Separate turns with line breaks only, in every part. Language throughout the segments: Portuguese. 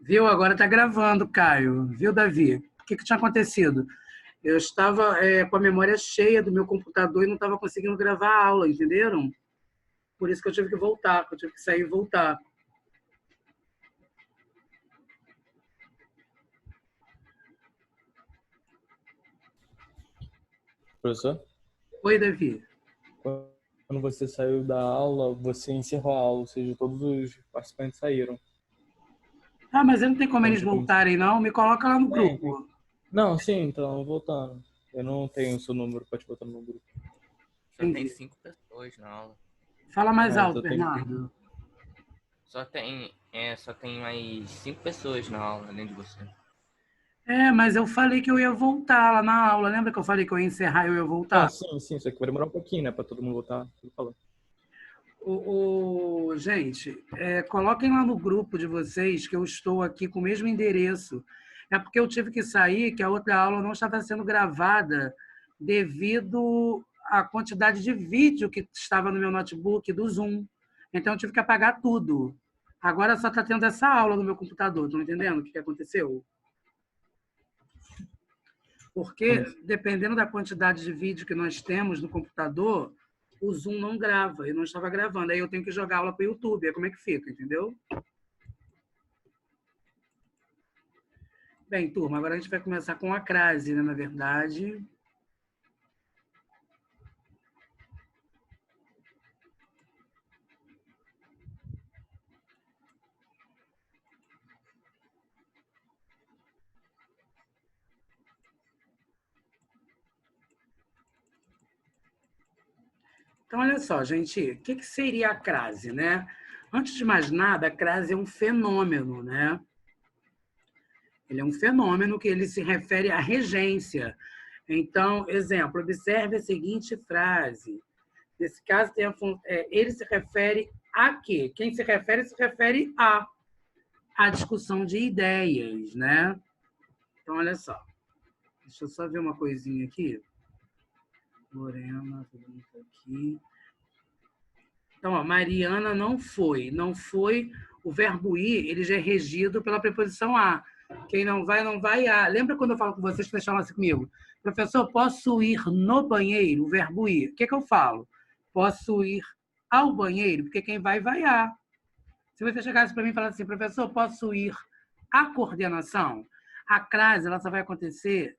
Viu? Agora está gravando, Caio. Viu, Davi? O que tinha acontecido? Eu estava com a memória cheia do meu computador e não estava conseguindo gravar a aula, entenderam? Por isso que eu tive que voltar, que eu tive que sair e voltar.
Professor,
Oi, Davi.
quando você saiu da aula, você encerrou a aula, ou seja, todos os participantes saíram.
Ah, mas não tem como
Então,
eles voltarem, não? Me coloca lá no
Tem.
grupo.
Não, sim, então, voltando. Eu não tenho o seu número para te botar no meu grupo.
Só tem
Entendi.
5 pessoas na aula.
Fala mais
Ah,
alto,
então tem.
Bernardo.
Só tem mais 5 pessoas na aula, além de você.
Mas eu falei que eu ia voltar lá na aula. Lembra que eu falei que eu ia encerrar e eu ia voltar?
Ah, sim, só que vai demorar um pouquinho, né, para todo mundo voltar. Tudo falando.
Gente, coloquem lá no grupo de vocês que eu estou aqui com o mesmo endereço. É porque eu tive que sair, que a outra aula não estava sendo gravada devido à quantidade de vídeo que estava no meu notebook do Zoom. Então, eu tive que apagar tudo. Agora só está tendo essa aula no meu computador. Estão entendendo o que aconteceu? Porque, dependendo da quantidade de vídeo que nós temos no computador, o Zoom não grava, e não estava gravando. Aí eu tenho que jogar aula para o YouTube. Aí como é que fica, entendeu? Bem, turma, agora a gente vai começar com a crase, né, na verdade. Então, olha só, gente, o que seria a crase, né? Antes de mais nada, a crase é um fenômeno, né? Ele é um fenômeno que ele se refere à regência. Então, exemplo, observe a seguinte frase. Nesse caso, ele se refere a quê? Quem se refere a discussão de ideias, né? Então, olha só. Deixa eu só ver uma coisinha aqui. Lorena, aqui. Então, ó, Mariana não foi. Não foi. O verbo ir, ele já é regido pela preposição a. Quem não vai a. Lembra quando eu falo com vocês que vocês falam assim comigo? Professor, posso ir no banheiro? O verbo ir. O que eu falo? Posso ir ao banheiro? Porque quem vai a. Se você chegasse para mim e falasse assim, professor, posso ir à coordenação? A crase ela só vai acontecer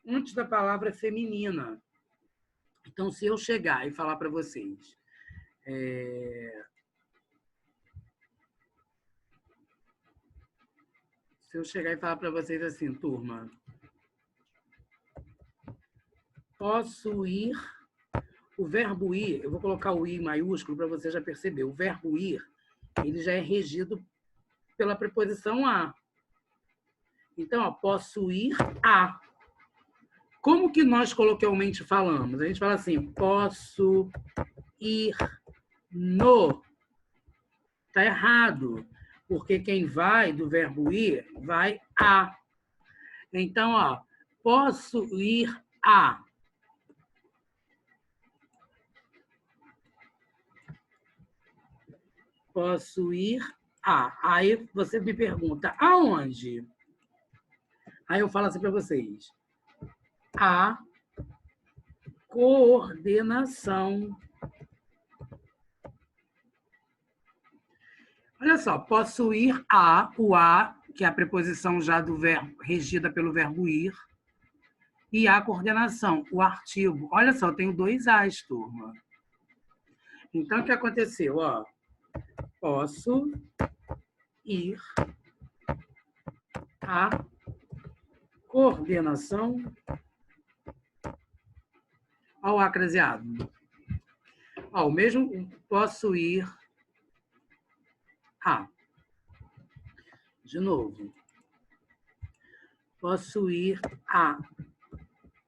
antes da palavra feminina. Então, se eu chegar e falar para vocês, se eu chegar e falar para vocês assim, turma, posso ir, o verbo ir, eu vou colocar o ir maiúsculo para você já perceber, o verbo ir, ele já é regido pela preposição a. Então, ó, posso ir a. Como que nós coloquialmente falamos? A gente fala assim, posso ir no. Está errado, porque quem vai do verbo ir, vai a. Então, ó, posso ir a. Posso ir a. Aí você me pergunta, aonde? Aí eu falo assim para vocês. A coordenação. Olha só, posso ir a, o a, que é a preposição já do verbo, regida pelo verbo ir, e a coordenação, o artigo. Olha só, eu tenho 2 as, turma. Então, o que aconteceu? Ó, posso ir a coordenação ao acraseado. Ó, o mesmo posso ir a. De novo. Posso ir a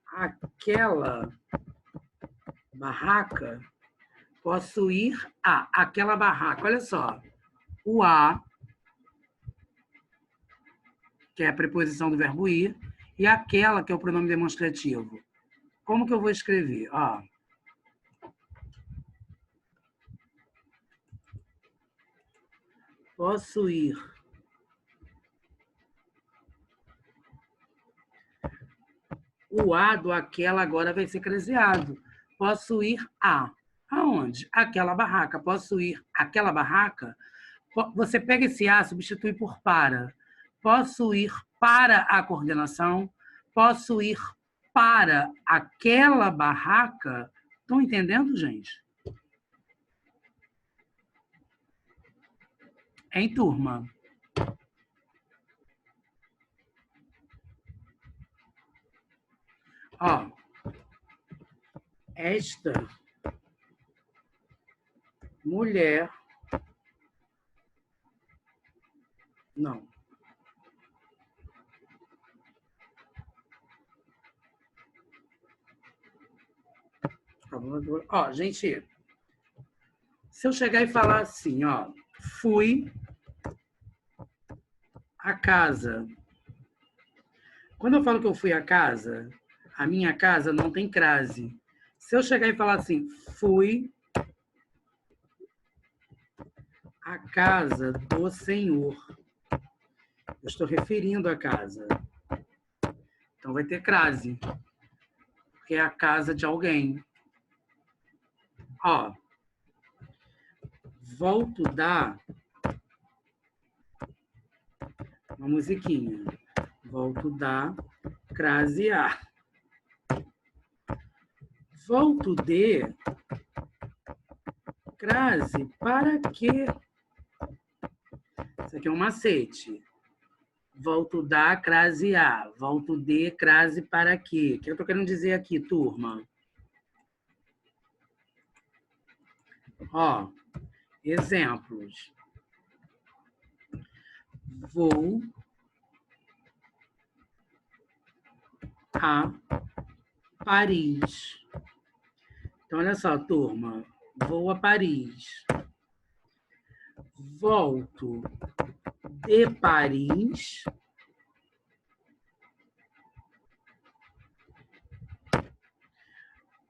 aquela barraca. Posso ir a aquela barraca. Olha só. O a, que é a preposição do verbo ir, e aquela, que é o pronome demonstrativo. Como que eu vou escrever? Ó. Posso ir O a do aquela agora vai ser craseado. Posso ir a. Aonde? Aquela barraca. Posso ir àquela barraca? Você pega esse a, substitui por para. Posso ir para a coordenação? Posso ir para aquela barraca? Estão entendendo, gente? Em turma. Ó, esta mulher não. Ó, gente, se eu chegar e falar assim, ó, fui à casa. Quando eu falo que eu fui à casa, a minha casa não tem crase. Se eu chegar e falar assim, fui à casa do Senhor, eu estou referindo à casa. Então vai ter crase, porque é a casa de alguém. Ó, volto da uma musiquinha. Volto da crase a. Volto de crase para quê? Isso aqui é um macete. Volto da crase a. Volto de crase para quê? O que eu estou querendo dizer aqui, turma? Ó, exemplos. Vou a Paris. Então, olha só, turma. Vou a Paris. Volto de Paris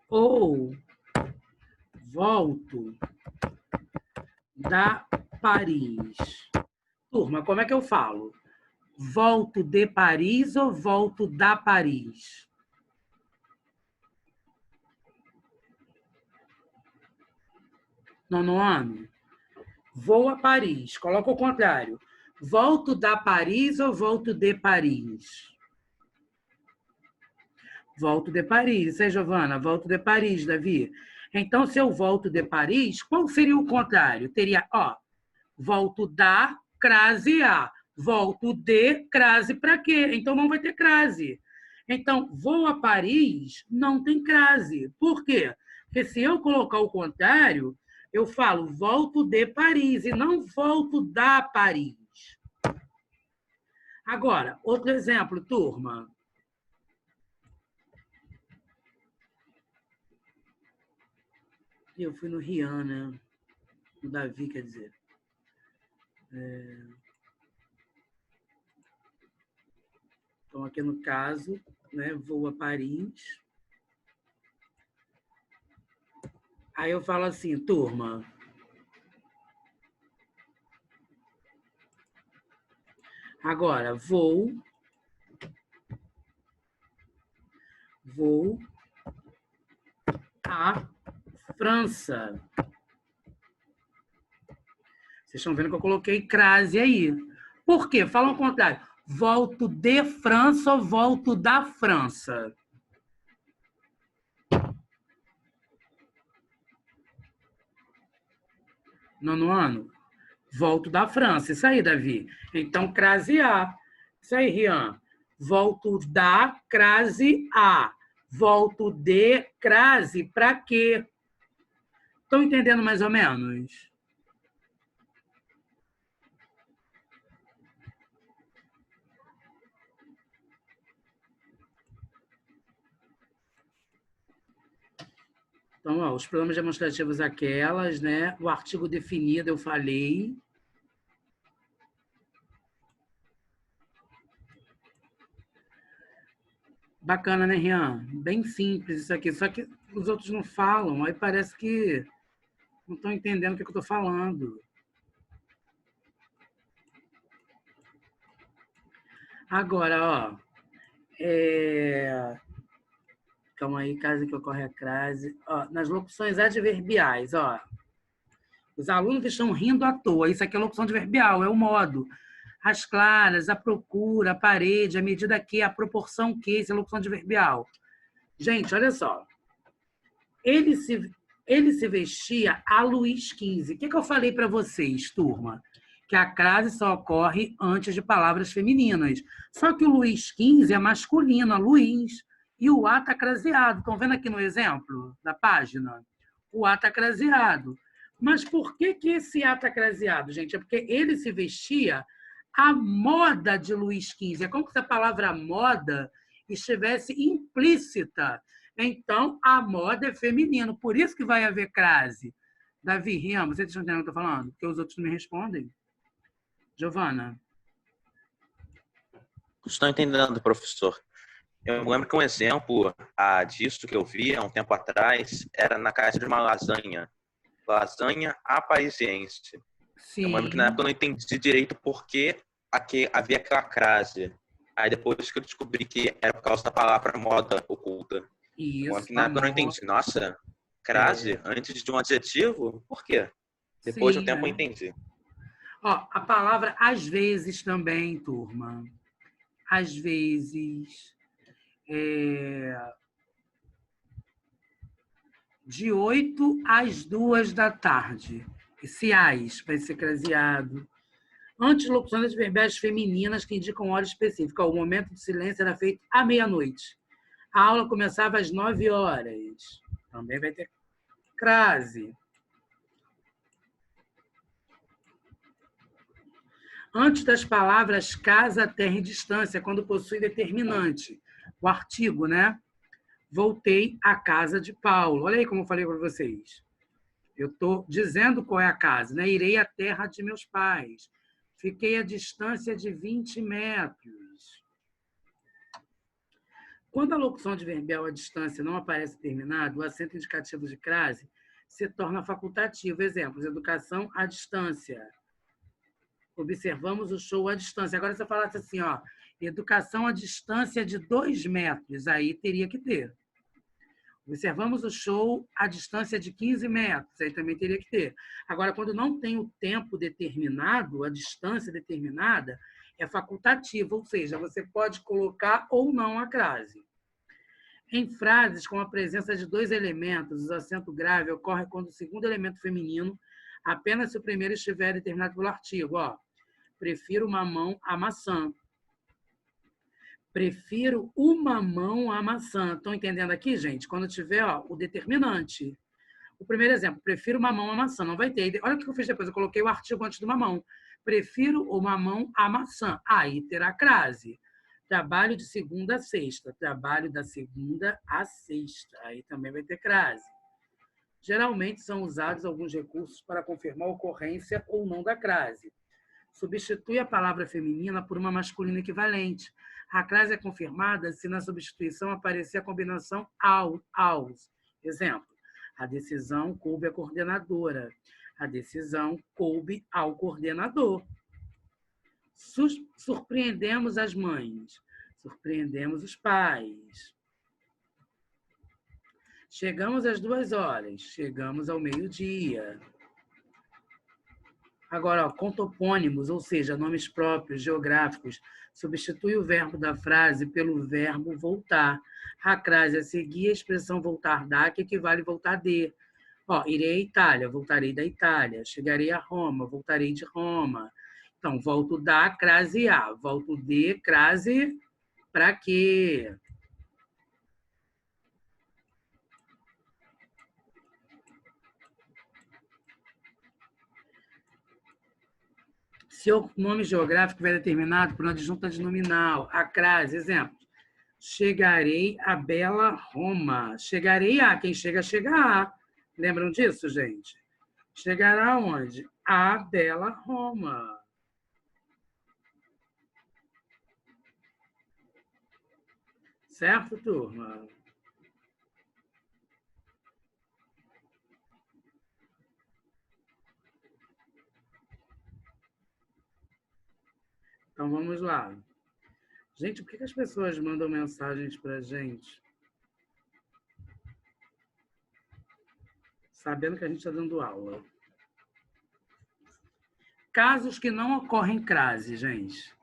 ou volto da Paris. Turma, como é que eu falo? Volto de Paris ou volto da Paris? Nono ano? Vou a Paris. Coloca o contrário. Volto da Paris ou volto de Paris? Volto de Paris. Isso aí, Giovana? Volto de Paris, Davi. Então, se eu volto de Paris, qual seria o contrário? Teria, ó, volto da crase a. Volto de crase para quê? Então, não vai ter crase. Então, vou a Paris, não tem crase. Por quê? Porque se eu colocar o contrário, eu falo volto de Paris e não volto da Paris. Agora, outro exemplo, turma. Eu fui no Rian, né? No Davi, quer dizer. Então, aqui no caso, né, vou a Paris. Aí eu falo assim, turma. Agora, vou à França. Vocês estão vendo que eu coloquei crase aí. Por quê? Fala ao contrário. Volto de França ou volto da França? Nono ano? Volto da França. Isso aí, Davi. Então, crase A. Isso aí, Rian. Volto da crase A. Volto de crase para quê? Estão entendendo mais ou menos? Então, ó, os problemas demonstrativos aquelas, né? O artigo definido eu falei. Bacana, né, Rian? Bem simples isso aqui. Só que os outros não falam. Aí parece que não estão entendendo o que eu estou falando. Agora, ó. calma aí, caso que ocorre a crase. Ó, nas locuções adverbiais, ó. Os alunos estão rindo à toa. Isso aqui é locução adverbial, é o modo. As claras, a procura, a parede, a medida que, a proporção que, isso é locução adverbial. Gente, olha só. Ele se vestia a Luís XV. O que eu falei para vocês, turma? Que a crase só ocorre antes de palavras femininas. Só que o Luís XV é masculino, a Luís. E o A está craseado. Estão vendo aqui no exemplo da página? O A está craseado. Mas por que esse A está craseado, gente? É porque ele se vestia à moda de Luís XV. É como se a palavra moda estivesse implícita. Então, a moda é feminino. Por isso que vai haver crase. Davi, Rian, vocês estão entendendo o que eu estou falando? Porque os outros não me respondem. Giovana?
Estou entendendo, professor. Eu lembro que um exemplo disso que eu vi há um tempo atrás era na casa de uma lasanha. Lasanha à parisiense.
Sim.
Eu lembro que na época eu não entendi direito por que havia aquela crase. Aí depois que eu descobri que era por causa da palavra moda oculta.
Isso.
Eu lembro que na época eu não entendi. Nossa, crase antes de um adjetivo? Por quê? Depois do tempo eu entendi.
Ó, a palavra às vezes também, turma. Às vezes. De 8 às 2 da tarde. Esse às vai ser craseado. Antes, locuções adverbiais femininas que indicam hora específica. O momento de silêncio era feito à meia-noite. A aula começava às 9 horas. Também vai ter crase. Antes das palavras casa, terra e distância, quando possui determinante. O artigo, né? Voltei à casa de Paulo. Olha aí como eu falei para vocês. Eu estou dizendo qual é a casa, né? Irei à terra de meus pais. Fiquei à distância de 20 metros. Quando a locução adverbial à distância não aparece terminado, o acento indicativo de crase se torna facultativo. Exemplos: educação à distância. Observamos o show à distância. Agora, se eu falasse assim, ó, educação à distância de 2 metros, aí teria que ter. Observamos o show à distância de 15 metros, aí também teria que ter. Agora, quando não tem o tempo determinado, a distância determinada, é facultativa, ou seja, você pode colocar ou não a crase. Em frases com a presença de 2 elementos, o acento grave ocorre quando o segundo elemento feminino, apenas se o primeiro estiver determinado pelo artigo. Ó, prefiro mamão à maçã. Prefiro o mamão à maçã. Estão entendendo aqui, gente? Quando tiver o determinante. O primeiro exemplo, prefiro mamão à maçã. Não vai ter. Olha o que eu fiz depois. Eu coloquei o artigo antes do mamão. Prefiro o mamão à maçã. Aí terá crase. Trabalho de segunda a sexta. Trabalho da segunda a sexta. Aí também vai ter crase. Geralmente são usados alguns recursos para confirmar a ocorrência ou não da crase. Substitui a palavra feminina por uma masculina equivalente. A crase é confirmada se na substituição aparecer a combinação aos. Exemplo, a decisão coube à coordenadora. A decisão coube ao coordenador. Surpreendemos as mães. Surpreendemos os pais. Chegamos às 2 horas. Chegamos ao meio-dia. Agora, com topônimos, ou seja, nomes próprios, geográficos, substitui o verbo da frase pelo verbo voltar. A crase a seguir, a expressão voltar da, que equivale a voltar de. Ó, irei à Itália, voltarei da Itália. Chegarei a Roma, voltarei de Roma. Então, volto da, crase a. Volto de, crase para quê? Se o nome geográfico estiver determinado por uma disjunta de nominal, a crase, exemplo, chegarei a bela Roma. Chegarei a, quem chega, chega a. Lembram disso, gente? Chegará aonde? A bela Roma. Certo, turma? Então, vamos lá. Gente, por que as pessoas mandam mensagens para a gente? sabendo que a gente está dando aula. Casos que não ocorrem crase, gente.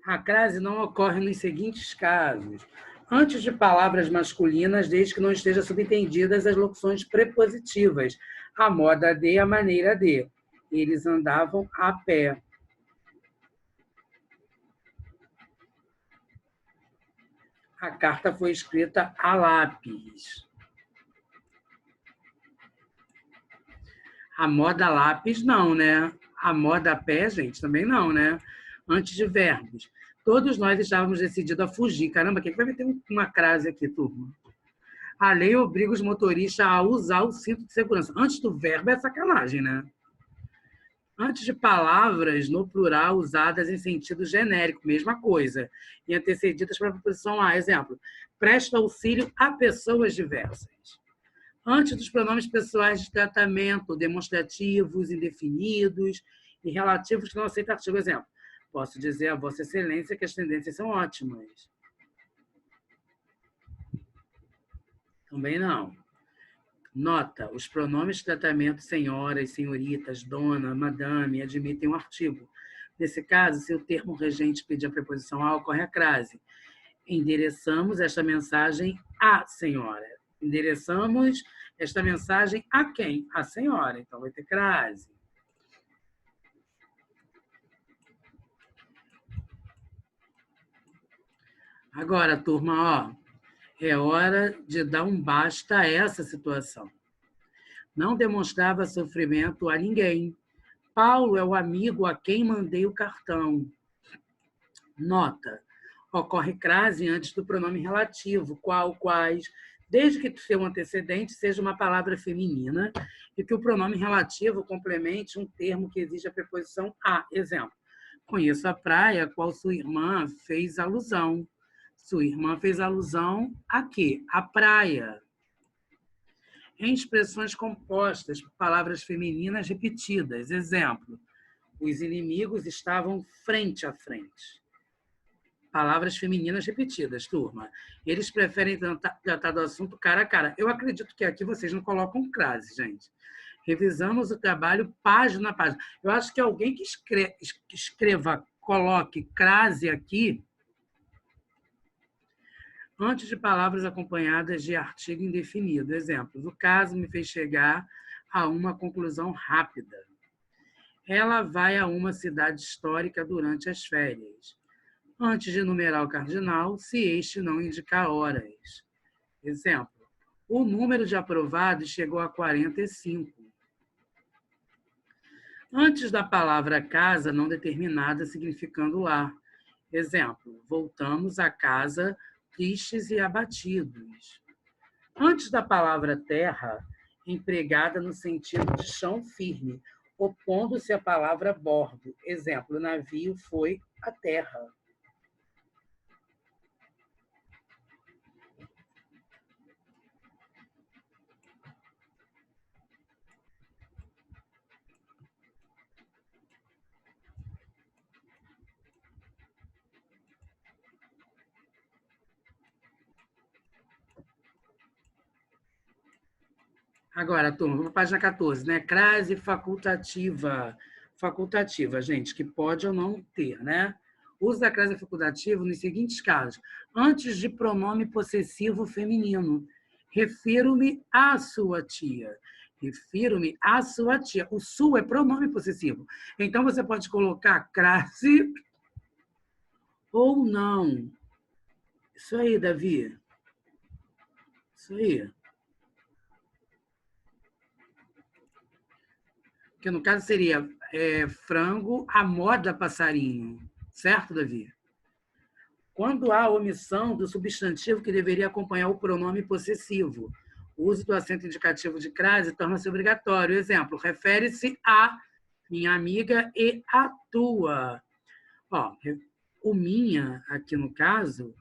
A crase não ocorre nos seguintes casos. Antes de palavras masculinas, desde que não estejam subentendidas as locuções prepositivas, a moda de, a maneira de. Eles andavam a pé. A carta foi escrita a lápis. A moda lápis, não, né? A moda a pé, gente, também não, né? Antes de verbos. Todos nós estávamos decididos a fugir. Caramba, quem vai meter uma crase aqui, turma? A lei obriga os motoristas a usar o cinto de segurança. Antes do verbo é sacanagem, né? Antes de palavras no plural usadas em sentido genérico, mesma coisa. E antecedidas para a preposição a. Exemplo, presta auxílio a pessoas diversas. Antes dos pronomes pessoais de tratamento, demonstrativos, indefinidos e relativos que não aceitam artigo. Exemplo, posso dizer a Vossa Excelência que as tendências são ótimas. Também não. Nota, os pronomes de tratamento senhoras, senhoritas, dona, madame admitem um artigo. Nesse caso, se o termo regente pedir a preposição a, ocorre a crase. Endereçamos esta mensagem à senhora. Endereçamos esta mensagem a quem? À senhora. Então, vai ter crase. Agora, turma, ó. É hora de dar um basta a essa situação. Não demonstrava sofrimento a ninguém. Paulo é o amigo a quem mandei o cartão. Nota. Ocorre crase antes do pronome relativo, qual, quais, desde que seu antecedente seja uma palavra feminina e que o pronome relativo complemente um termo que exige a preposição a. Exemplo. Conheço a praia a qual sua irmã fez alusão. Sua irmã fez alusão a quê? A praia. Em expressões compostas por palavras femininas repetidas. Exemplo, os inimigos estavam frente a frente. Palavras femininas repetidas, turma. Eles preferem tratar do assunto cara a cara. Eu acredito que aqui vocês não colocam crase, gente. Revisamos o trabalho página a página. Eu acho que alguém que escreva, coloque crase aqui, antes de palavras acompanhadas de artigo indefinido. Exemplo, o caso me fez chegar a uma conclusão rápida. Ela vai a uma cidade histórica durante as férias. Antes de numerar o cardinal, se este não indicar horas. Exemplo, o número de aprovados chegou a 45. Antes da palavra casa não determinada, significando lar. Exemplo, voltamos a casa tristes e abatidos. Antes da palavra terra, empregada no sentido de chão firme, opondo-se à palavra bordo. Exemplo, o navio foi à terra. Agora, turma, vamos para a página 14, né? Crase facultativa. Facultativa, gente, que pode ou não ter, né? Uso da crase facultativa nos seguintes casos. Antes de pronome possessivo feminino. Refiro-me à sua tia. Refiro-me à sua tia. O sua é pronome possessivo. Então, você pode colocar crase ou não. Isso aí, Davi. Isso aí. Que no caso seria frango à moda passarinho. Certo, Davi? Quando há omissão do substantivo que deveria acompanhar o pronome possessivo, o uso do acento indicativo de crase torna-se obrigatório. Exemplo, refere-se a minha amiga e a tua. Ó, o minha, aqui no caso,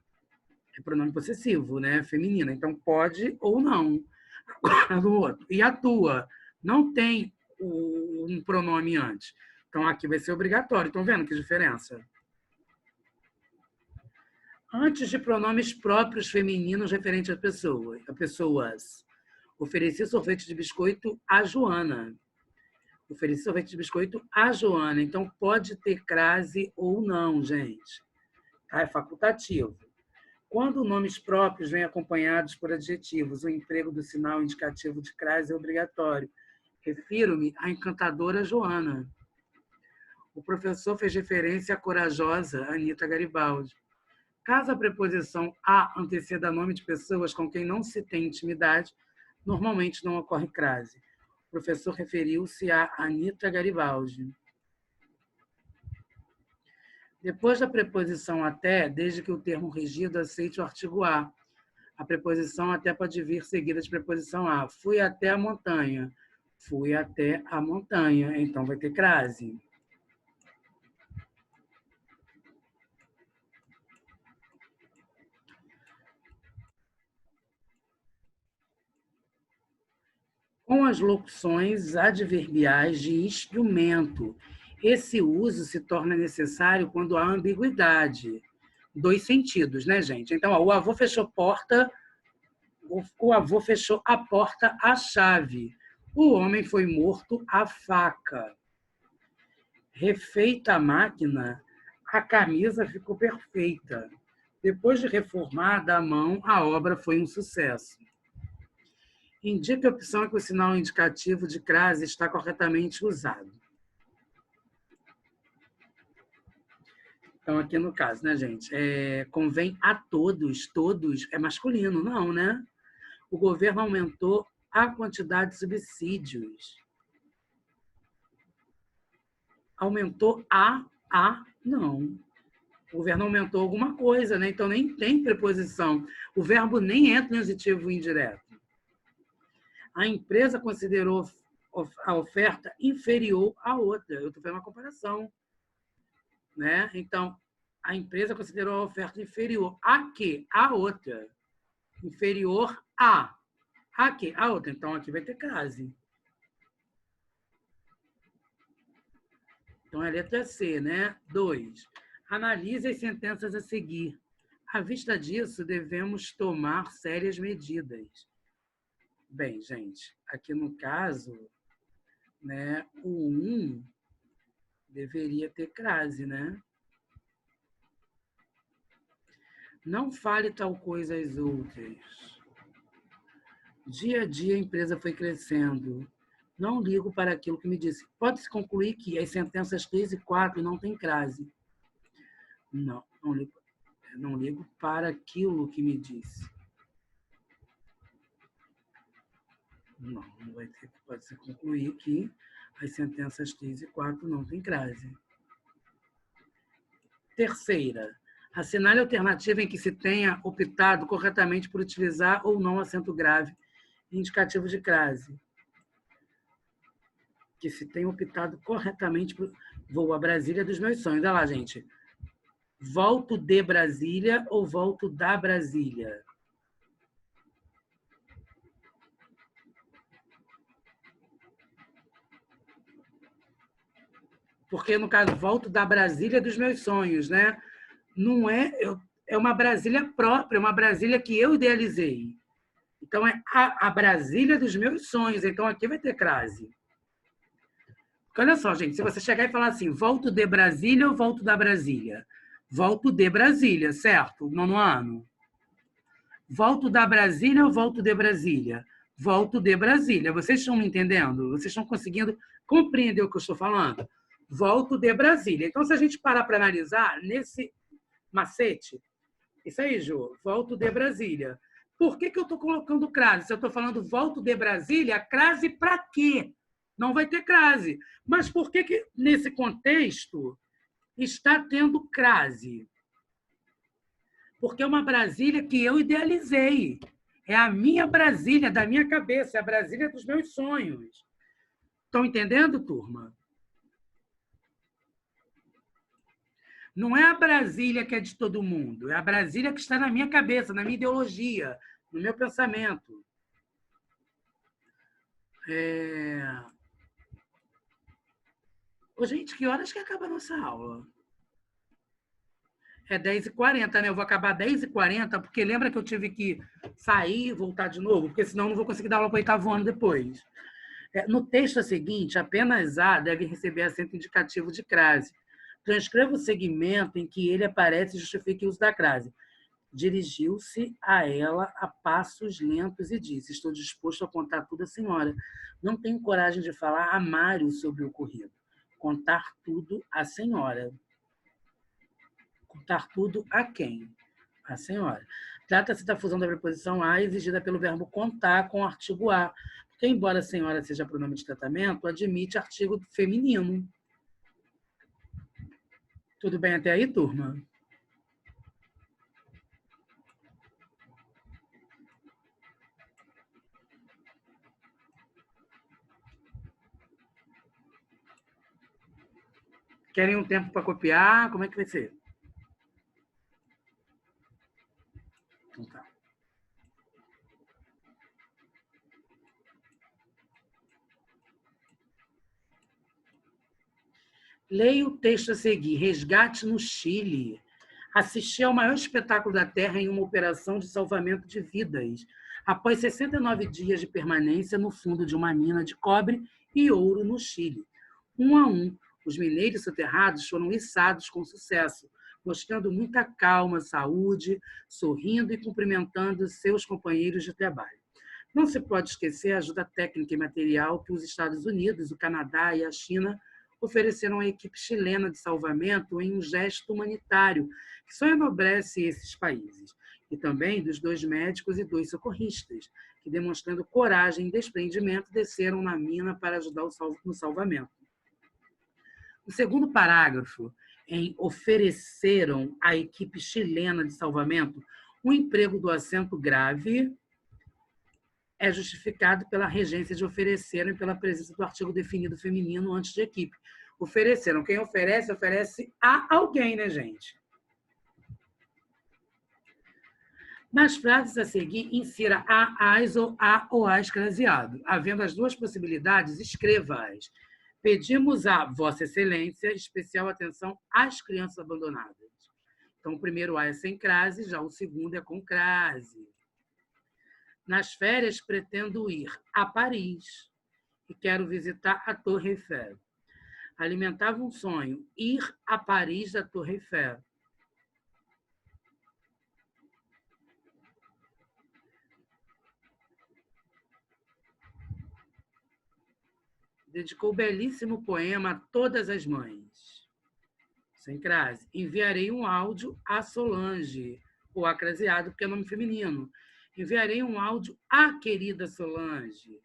é pronome possessivo, né? Feminina. Então, pode ou não. No outro. E a tua. Não tem um pronome antes. Então, aqui vai ser obrigatório. Estão vendo que diferença? Antes de pronomes próprios femininos referentes a pessoas. Ofereci sorvete de biscoito à Joana. Ofereci sorvete de biscoito à Joana. Então, pode ter crase ou não, gente. Tá? É facultativo. Quando nomes próprios vêm acompanhados por adjetivos, o emprego do sinal indicativo de crase é obrigatório. Refiro-me à encantadora Joana. O professor fez referência à corajosa Anita Garibaldi. Caso a preposição a anteceda nome de pessoas com quem não se tem intimidade, normalmente não ocorre crase. O professor referiu-se a Anita Garibaldi. Depois da preposição até, desde que o termo regido aceite o artigo a. A preposição até pode vir seguida de preposição a. Fui até a montanha. Fui até a montanha. Então, vai ter crase. Com as locuções adverbiais de instrumento. Esse uso se torna necessário quando há ambiguidade. 2 sentidos, né, gente? Então, ó, o avô fechou porta, o avô fechou a porta à chave. O homem foi morto à faca. Refeita a máquina, a camisa ficou perfeita. Depois de reformada a mão, a obra foi um sucesso. Indique a opção em que o sinal indicativo de crase está corretamente usado. Então, aqui no caso, né, gente? Convém a todos, todos é masculino, não, né? O governo aumentou a quantidade de subsídios. Aumentou não. O governo aumentou alguma coisa, né? Então, nem tem preposição. O verbo nem entra no adjetivo indireto. A empresa considerou a oferta inferior à outra. Eu estou fazendo uma comparação. Né? Então, a empresa considerou a oferta inferior a quê? A outra. Inferior a. A quê? A outra. Então, aqui vai ter crase. Então, é a letra C, né? 2. Analise as sentenças a seguir. À vista disso, devemos tomar sérias medidas. Bem, gente, aqui no caso, né, o 1 deveria ter crase, né? Não fale tal coisa às outras. Dia a dia a empresa foi crescendo. Não ligo para aquilo que me disse. Pode-se concluir que as sentenças 3 e 4 não têm crase. Não ligo para aquilo que me disse. Não vai ter. Pode-se concluir que as sentenças 3 e 4 não têm crase. Terceira. Assinale a alternativa em que se tenha optado corretamente por utilizar ou não acento grave indicativo de crase. Que se tenha optado corretamente por... Vou a Brasília dos meus sonhos. Olha lá, gente. Volto de Brasília ou volto da Brasília? Porque, no caso, volto da Brasília dos meus sonhos, né? Não é... É uma Brasília própria, uma Brasília que eu idealizei. Então, é a Brasília dos meus sonhos. Então, aqui vai ter crase. Porque, olha só, gente, se você chegar e falar assim, volto de Brasília ou volto da Brasília? Volto de Brasília, certo? 9º ano. Volto da Brasília ou volto de Brasília? Volto de Brasília. Vocês estão me entendendo? Vocês estão conseguindo compreender o que eu estou falando? Volto de Brasília. Então, se a gente parar para analisar nesse macete, isso aí, Jô, volto de Brasília. Por que eu estou colocando crase? Se eu estou falando volto de Brasília, crase para quê? Não vai ter crase. Mas por que nesse contexto, está tendo crase? Porque é uma Brasília que eu idealizei. É a minha Brasília, da minha cabeça, é a Brasília dos meus sonhos. Estão entendendo, turma? Não é a Brasília que é de todo mundo, é a Brasília que está na minha cabeça, na minha ideologia, no meu pensamento. Ô, gente, que horas que acaba a nossa aula? É 10h40, né? Eu vou acabar 10h40, porque lembra que eu tive que sair e voltar de novo? Porque senão eu não vou conseguir dar aula para o 8º ano depois. No texto seguinte, apenas A deve receber acento indicativo de crase. Transcreva o segmento em que ele aparece e justifique o uso da crase. Dirigiu-se a ela a passos lentos e disse: estou disposto a contar tudo à senhora. Não tenho coragem de falar a Mário sobre o ocorrido. Contar tudo à senhora. Contar tudo a quem? A senhora. Trata-se da fusão da preposição a exigida pelo verbo contar com o artigo a, porque, embora a senhora seja pronome de tratamento, admite artigo feminino. Tudo bem até aí, turma? Querem um tempo para copiar? Como é que vai ser? Então tá. Leia o texto a seguir. Resgate no Chile. Assisti ao maior espetáculo da Terra em uma operação de salvamento de vidas, após 69 dias de permanência no fundo de uma mina de cobre e ouro no Chile. Um a um, os mineiros soterrados foram içados com sucesso, mostrando muita calma, saúde, sorrindo e cumprimentando seus companheiros de trabalho. Não se pode esquecer a ajuda técnica e material que os Estados Unidos, o Canadá e a China ofereceram à equipe chilena de salvamento em um gesto humanitário que só enobrece esses países, e também dos 2 médicos e 2 socorristas, que, demonstrando coragem e desprendimento, desceram na mina para ajudar no salvamento. O segundo parágrafo, em ofereceram à equipe chilena de salvamento o emprego do acento grave, é justificado pela regência de ofereceram e pela presença do artigo definido feminino antes de equipe. Ofereceram. Quem oferece, oferece a alguém, né, gente? Nas frases a seguir, insira a, as ou a escraseado. Havendo as 2 possibilidades, escreva-as. Pedimos a Vossa Excelência especial atenção às crianças abandonadas. Então, o primeiro A é sem crase, já o segundo é com crase. Nas férias, pretendo ir a Paris e quero visitar a Torre Eiffel. Alimentava um sonho, ir a Paris da Torre Eiffel. Dedicou belíssimo poema a todas as mães. Sem crase. Enviarei um áudio a Solange, ou a craseado, porque é nome feminino. Enviarei um áudio à querida Solange.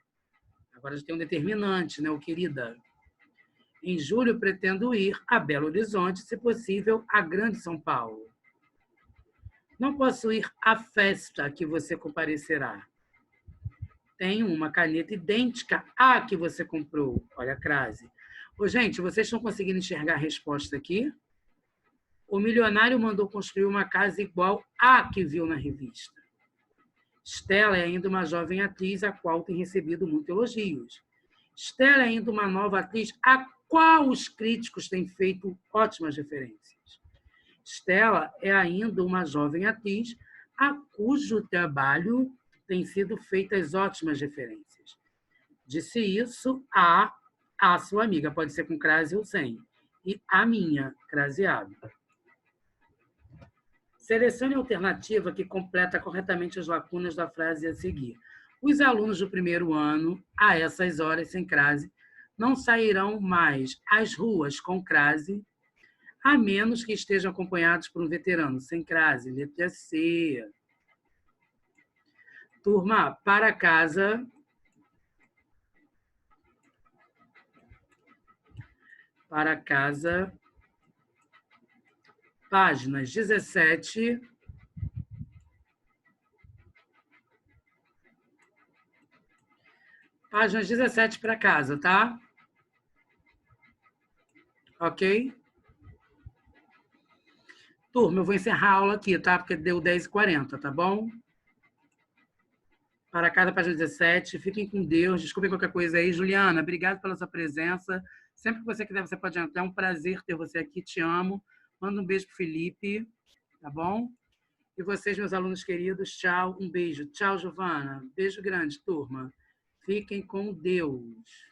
Agora já tem um determinante, né? O querida. Em julho, pretendo ir a Belo Horizonte, se possível, a Grande São Paulo. Não posso ir à festa que você comparecerá. Tenho uma caneta idêntica à que você comprou. Olha a crase. Ô, gente, vocês estão conseguindo enxergar a resposta aqui? O milionário mandou construir uma casa igual à que viu na revista. Stella é ainda uma jovem atriz a qual tem recebido muitos elogios. Stella é ainda uma nova atriz a qual os críticos têm feito ótimas referências. Stella é ainda uma jovem atriz a cujo trabalho têm sido feitas ótimas referências. Disse isso a sua amiga, pode ser com crase ou sem, e a minha, craseado. Selecione a alternativa que completa corretamente as lacunas da frase a seguir. Os alunos do 1º ano, a essas horas sem crase, não sairão mais às ruas com crase, a menos que estejam acompanhados por um veterano sem crase. Letra C. Turma, para casa. Para casa. Páginas 17. Páginas 17 para casa, tá? Ok? Turma, eu vou encerrar a aula aqui, tá? Porque deu 10h40, tá bom? Para casa, página 17. Fiquem com Deus. Desculpem qualquer coisa aí. Juliana, obrigado pela sua presença. Sempre que você quiser, você pode entrar. É um prazer ter você aqui. Te amo. Manda um beijo pro Felipe, tá bom? E vocês, meus alunos queridos, tchau, um beijo. Tchau, Giovana. Beijo grande, turma. Fiquem com Deus.